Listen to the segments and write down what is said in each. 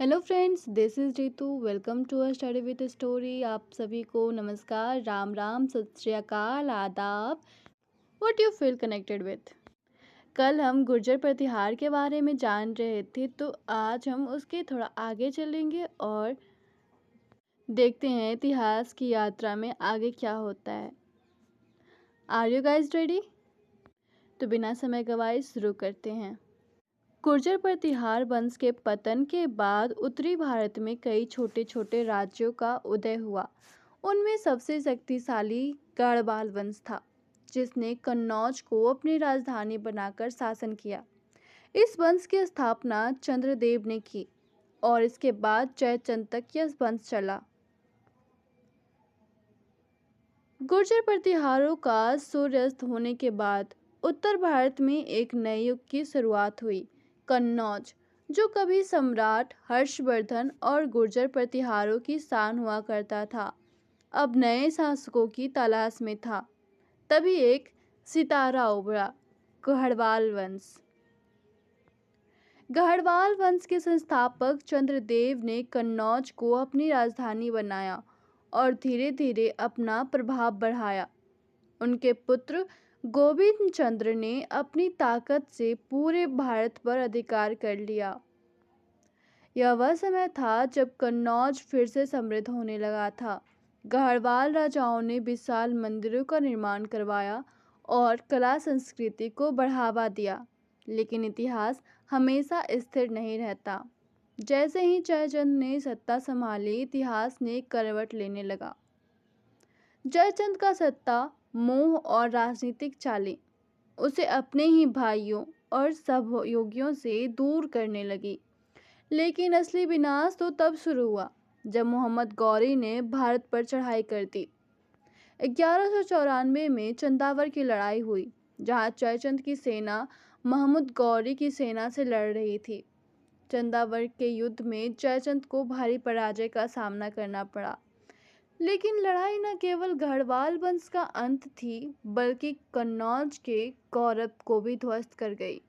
Hello friends, this is Ritu. Welcome to a study with story. आप सभी को नमस्कार, राम राम, सत श्री अकाल, आदाब। What you feel connected with. कल हम गुर्जर प्रतिहार के बारे में जान रहे थे, तो आज हम उसके थोड़ा आगे चलेंगे और देखते हैं इतिहास की यात्रा में आगे क्या होता है। Are you guys ready? तो बिना समय गवाए शुरू करते हैं। गुर्जर प्रतिहार वंश के पतन के बाद उत्तरी भारत में कई छोटे छोटे राज्यों का उदय हुआ। उनमें सबसे शक्तिशाली गढ़वाल वंश था, जिसने कन्नौज को अपनी राजधानी बनाकर शासन किया। इस वंश की स्थापना चंद्रदेव ने की और इसके बाद जयचंद तक यह वंश चला। गुर्जर प्रतिहारों का सूर्यास्त होने के बाद उत्तर भारत में एक नए युग की शुरुआत हुई। कन्नौज, जो कभी सम्राट हर्षवर्धन और गुर्जर प्रतिहारों की शान हुआ करता था, अब नए शासकों की तलाश में था। तभी एक सितारा उभरा, गढ़वाल वंश। गढ़वाल वंश के संस्थापक चंद्रदेव ने कन्नौज को अपनी राजधानी बनाया और धीरे धीरे अपना प्रभाव बढ़ाया। उनके पुत्र गोविंद चंद्र ने अपनी ताकत से पूरे भारत पर अधिकार कर लिया। यह वह समय था जब कन्नौज फिर से समृद्ध होने लगा था। गढ़वाल राजाओं ने विशाल मंदिरों का निर्माण करवाया और कला संस्कृति को बढ़ावा दिया। लेकिन इतिहास हमेशा स्थिर नहीं रहता। जैसे ही जयचंद ने सत्ता संभाली, इतिहास ने एक करवट लेने लगा। जयचंद का सत्ता, मोह और राजनीतिक चालें उसे अपने ही भाइयों और सहयोगियों से दूर करने लगी। लेकिन असली विनाश तो तब शुरू हुआ जब मोहम्मद गौरी ने भारत पर चढ़ाई कर दी। 1194 में चंदावर की लड़ाई हुई, जहां जयचंद की सेना महमूद गौरी की सेना से लड़ रही थी। चंदावर के युद्ध में जयचंद को भारी पराजय का सामना करना पड़ा। लेकिन लड़ाई न केवल गढ़वाल वंश का अंत थी, बल्कि कन्नौज के गौरव को भी ध्वस्त कर गई।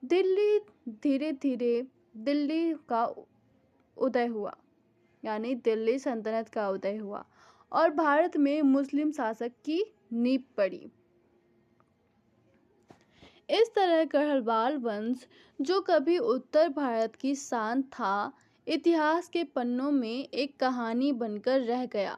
दिल्ली धीरे धीरे दिल्ली का उदय हुआ, यानी दिल्ली सल्तनत का उदय हुआ और भारत में मुस्लिम शासक की नींव पड़ी। इस तरह गढ़वाल वंश, जो कभी उत्तर भारत की शान था, इतिहास के पन्नों में एक कहानी बनकर रह गया।